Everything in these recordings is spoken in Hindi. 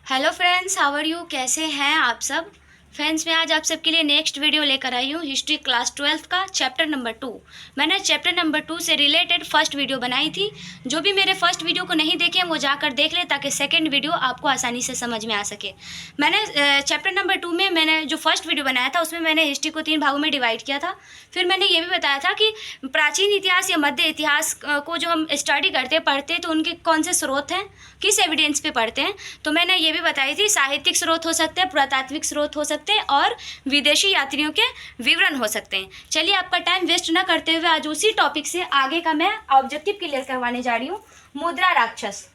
Hello friends, how are you? कैसे हैं आप सब? फ्रेंड्स, मैं आज आप सबके लिए नेक्स्ट वीडियो लेकर आई हूँ हिस्ट्री क्लास 12 का चैप्टर नंबर 2। मैंने चैप्टर नंबर 2 से रिलेटेड फर्स्ट वीडियो बनाई थी। जो भी मेरे फर्स्ट वीडियो को नहीं देखे वो जाकर देख ले ताकि सेकंड वीडियो आपको आसानी से समझ में आ सके। मैंने चैप्टर नंबर 2 में मैंने जो फर्स्ट वीडियो बनाया था उसमें मैंने हिस्ट्री को 3 भागों में डिवाइड किया था। फिर मैंने ये भी बताया था कि प्राचीन इतिहास या मध्य इतिहास को जो हम स्टडी करते पढ़ते हैं तो उनके कौन से स्रोत हैं, किस एविडेंस पे पढ़ते हैं। तो मैंने ये भी बताई थी साहित्यिक स्रोत हो सकते हैं, पुरातात्विक स्रोत हो सकते हैं और विदेशी यात्रियों के विवरण हो सकते हैं। चलिए आपका टाइम वेस्ट न करते हुए आज उसी टॉपिक से आगे का मैं ऑब्जेक्टिव क्लियर करवाने जा रही हूँ। मुद्रा राक्षस।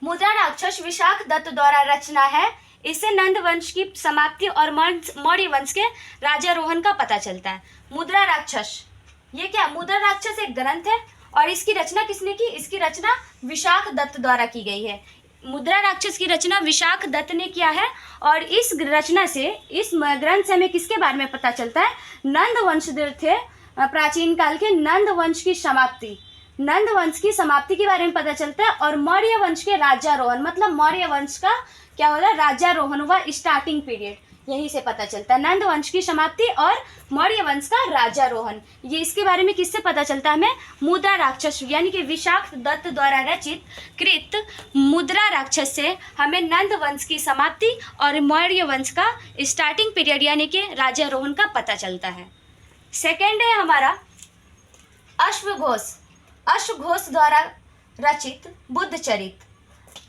मुद्रा राक्षस विशाख दत्त द्वारा रचना है। इससे नंद वंश की समाप्ति और मौर्य वंश के राज्यारोहण का पता चलता है। मुद्रा राक्षस ये क्या? मुद्रा राक्षस एक ग्रंथ है और इसकी रचना किसने की? इसकी रचना विशाख दत्त द्वारा की गई है। मुद्रा राक्षस की रचना विशाख दत्त ने किया है और इस रचना से, इस ग्रंथ से हमें किसके बारे में पता चलता है? नंद वंश थे प्राचीन काल के, नंद वंश की समाप्ति, नंद वंश की समाप्ति के बारे में पता चलता है और मौर्य वंश के राज्यारोहण, मतलब मौर्य वंश का क्या हो रहा है? राज्यारोहण हुआ, स्टार्टिंग पीरियड, यहीं से पता चलता है। नंद वंश की समाप्ति और मौर्य वंश का राज्यारोहण, ये इसके बारे में किससे पता चलता है हमें? मुद्रा राक्षस यानी कि विशाख दत्त द्वारा रचित कृत मुद्रा राक्षस से हमें नंद वंश की समाप्ति और मौर्य वंश का स्टार्टिंग पीरियड यानी कि राज्यारोहण का पता चलता है। सेकेंड है हमारा अश्वघोष। अश्वघोष द्वारा रचित बुद्ध चरित।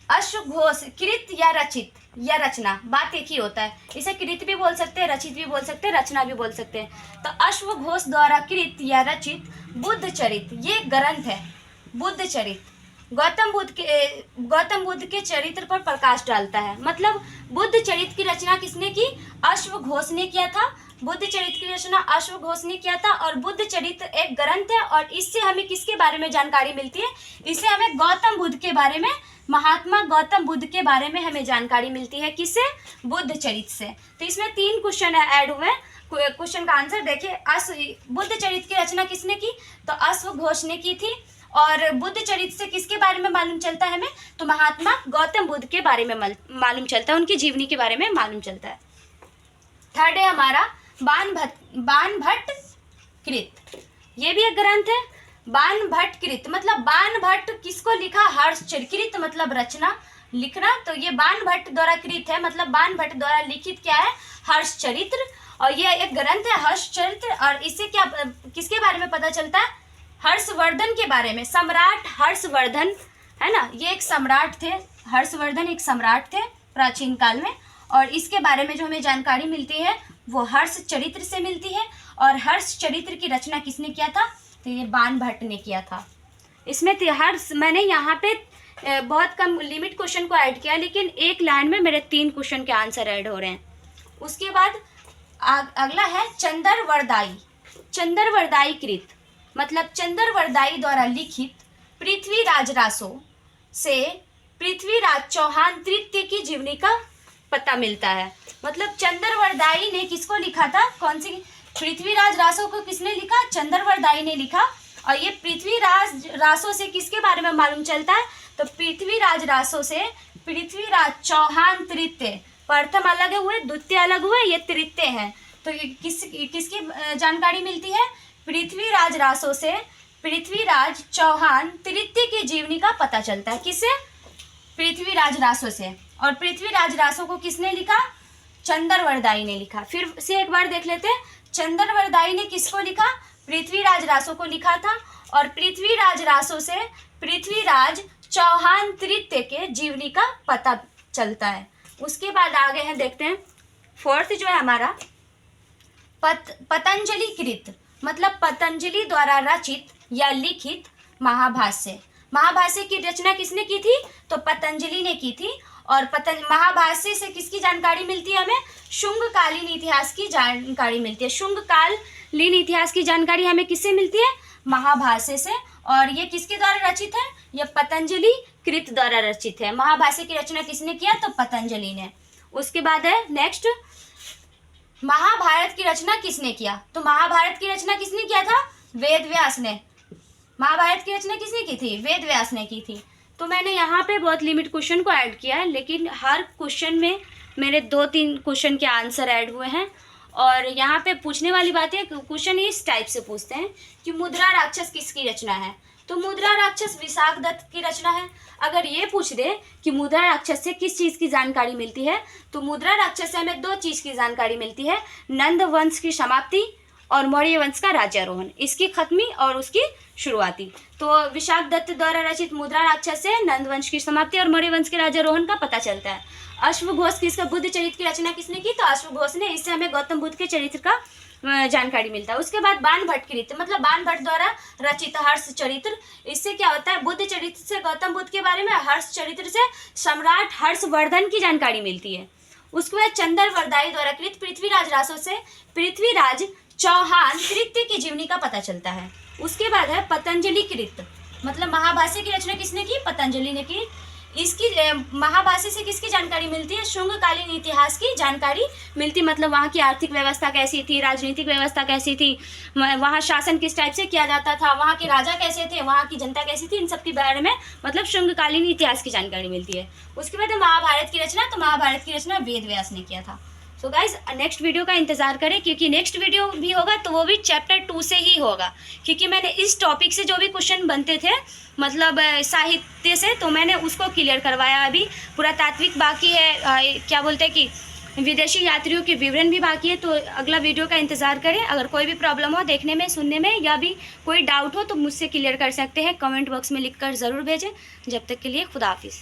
अश्वघोष कृत या रचित या रचना, बात एक ही होता है। इसे कृत भी बोल सकते हैं, रचित भी बोल सकते हैं, रचना भी बोल सकते हैं। तो अश्वघोष द्वारा कृत या रचित बुद्ध चरित ये ग्रंथ है। बुद्ध चरित गौतम बुद्ध के चरित्र पर प्रकाश डालता है। मतलब बुद्ध चरित की रचना किसने की? अश्वघोष ने किया था। बुद्ध चरित्र की रचना अश्वघोष ने किया था और बुद्ध चरित्र एक ग्रंथ है और इससे हमें किसके बारे में जानकारी मिलती है? इससे हमें गौतम बुद्ध के बारे में, महात्मा गौतम बुद्ध के बारे में हमें जानकारी मिलती है। किससे? बुद्ध चरित्र से। तो इसमें 3 क्वेश्चन ऐड हुए। क्वेश्चन का आंसर देखिए। बुद्ध चरित्र की रचना किसने की? तो अश्वघोष ने की थी। और बुद्ध चरित्र से किसके बारे में मालूम चलता है हमें? तो महात्मा गौतम बुद्ध के बारे में मालूम चलता है, उनकी जीवनी के बारे में मालूम चलता है। थर्ड है हमारा बाणभट्ट कृत। ये भी एक ग्रंथ है। बाणभट्ट कृत मतलब बाणभट्ट किसको लिखा? हर्षचरित। कृत मतलब रचना, लिखना। तो ये बाणभट्ट द्वारा कृत है, मतलब बाणभट्ट द्वारा लिखित क्या है? हर्षचरित्र। और ये एक ग्रंथ है हर्षचरित्र। और इससे क्या, किसके बारे में पता चलता है? हर्षवर्धन के बारे में। सम्राट हर्षवर्धन है ना, ये एक सम्राट थे। हर्षवर्धन एक सम्राट थे प्राचीन काल में और इसके बारे में जो हमें जानकारी मिलती है वो हर्षचरित्र से मिलती है। और हर्षचरित्र की रचना किसने किया था? तो ये बाणभट्ट ने किया था। इसमें मैंने यहाँ पे बहुत कम लिमिट क्वेश्चन को ऐड किया, लेकिन एक लाइन में मेरे 3 क्वेश्चन के आंसर ऐड हो रहे हैं। उसके बाद अगला है चंद्रवरदायी। चंद्रवरदायी कृत मतलब चंद्रवरदायी द्वारा लिखित पृथ्वीराज रासो से पृथ्वीराज चौहान तृतीय की जीवनी का पता मिलता है। मतलब चंद्रवरदायी ने किसको लिखा था? कौन सी? पृथ्वीराज रासो को किसने लिखा? चंद्रवरदायी ने लिखा। और ये पृथ्वीराज रासो से किसके बारे में मालूम चलता है? तो पृथ्वीराज रासो से पृथ्वीराज चौहान तृतीय, प्रथम अलग हुए, द्वितीय अलग हुए, ये तृतीय हैं। तो ये किसकी जानकारी मिलती है? पृथ्वीराज रासो से पृथ्वीराज चौहान तृतीय की जीवनी का पता चलता है। किससे? पृथ्वीराज रासो से। और पृथ्वीराज रासो को किसने लिखा? चंद्रवरदायी ने लिखा। फिर से एक बार देख लेते हैं। चंद्रवरदायी ने किसको लिखा? पृथ्वीराज रासो को लिखा था। और पृथ्वीराज रासो से पृथ्वीराज चौहान तृतीय के जीवनी का पता चलता है। उसके बाद आगे हैं, देखते हैं। फोर्थ जो है हमारा पतंजलि कृत मतलब पतंजलि द्वारा रचित या लिखित महाभाष्य। महाभाष्य की रचना किसने की थी? तो पतंजलि ने की थी। और महाभाष्य से किसकी जानकारी मिलती है हमें? शुंगकालीन इतिहास की जानकारी मिलती है। शुंगकालीन इतिहास की जानकारी हमें किससे मिलती है? महाभाष्य से। और ये किसके द्वारा रचित है? ये पतंजलि कृत द्वारा रचित है। महाभाष्य की रचना किसने किया? तो पतंजलि ने। उसके बाद है नेक्स्ट, महाभारत की रचना किसने किया? तो महाभारत की रचना किसने किया था? वेद व्यास ने। महाभारत की रचना किसने की थी? वेद व्यास ने की थी। तो मैंने यहाँ पे बहुत लिमिट क्वेश्चन को ऐड किया है, लेकिन हर क्वेश्चन में मेरे 2-3 क्वेश्चन के आंसर ऐड हुए हैं। और यहाँ पे पूछने वाली बात है, क्वेश्चन इस टाइप से पूछते हैं कि मुद्रा राक्षस किसकी रचना है। तो मुद्रा राक्षस विशाखदत्त की रचना है। अगर ये पूछ दे कि मुद्रा राक्षस से किस चीज़ की जानकारी मिलती है, तो मुद्रा राक्षस से हमें 2 चीज़ की जानकारी मिलती है, नंद वंश की समाप्ति और मौर्य वंश का राज्यारोहण, इसकी खत्मी और उसकी शुरुआती। तो विशाखदत्त द्वारा रचित मुद्रा राक्षस से नंद वंश की समाप्ति और मौर्य वंश के राज्यारोहण का पता चलता है। अश्वघोष किसका बुद्ध चरित्र की रचना किसने की, तो अश्वघोष ने। इससे हमें गौतम बुद्ध के चरित्र का जानकारी मिलता है। उसके बाद बाणभट्ट कृत, मतलब बाणभट्ट द्वारा रचित हर्ष चरित्र। इससे क्या होता है, बुद्ध चरित्र से गौतम बुद्ध के बारे में, हर्ष चरित्र से सम्राट हर्षवर्धन की जानकारी मिलती है। उसके बाद चंदर वरदाई द्वारा कृत पृथ्वीराज रासो से पृथ्वीराज चौहान कृत्य की जीवनी का पता चलता है। उसके बाद है पतंजलि कृत, मतलब महाभाष्य की रचना किसने की, पतंजलि ने की। इसकी महाभाष्य से किसकी जानकारी मिलती है, शुंगकालीन इतिहास की जानकारी मिलती, मतलब वहाँ की आर्थिक व्यवस्था कैसी थी, राजनीतिक व्यवस्था कैसी थी, वहाँ शासन किस टाइप से किया जाता था, वहाँ के राजा कैसे थे, वहाँ की जनता कैसी थी, इन सब के बारे में मतलब शुंगकालीन इतिहास की जानकारी मिलती है। उसके बाद महाभारत की रचना, तो महाभारत की रचना वेद व्यास ने किया था। सो गाइज नेक्स्ट वीडियो का इंतजार करें, क्योंकि नेक्स्ट वीडियो भी होगा तो वो भी चैप्टर 2 से ही होगा, क्योंकि मैंने इस टॉपिक से जो भी क्वेश्चन बनते थे मतलब साहित्य से, तो मैंने उसको क्लियर करवाया। अभी पुरातात्विक बाकी है, क्या बोलते हैं कि विदेशी यात्रियों के विवरण भी बाकी है। तो अगला वीडियो का इंतजार करें। अगर कोई भी प्रॉब्लम हो देखने में, सुनने में, या भी कोई डाउट हो तो मुझसे क्लियर कर सकते हैं, कमेंट बॉक्स में लिख कर ज़रूर भेजें। जब तक के लिए खुदा हाफिज़।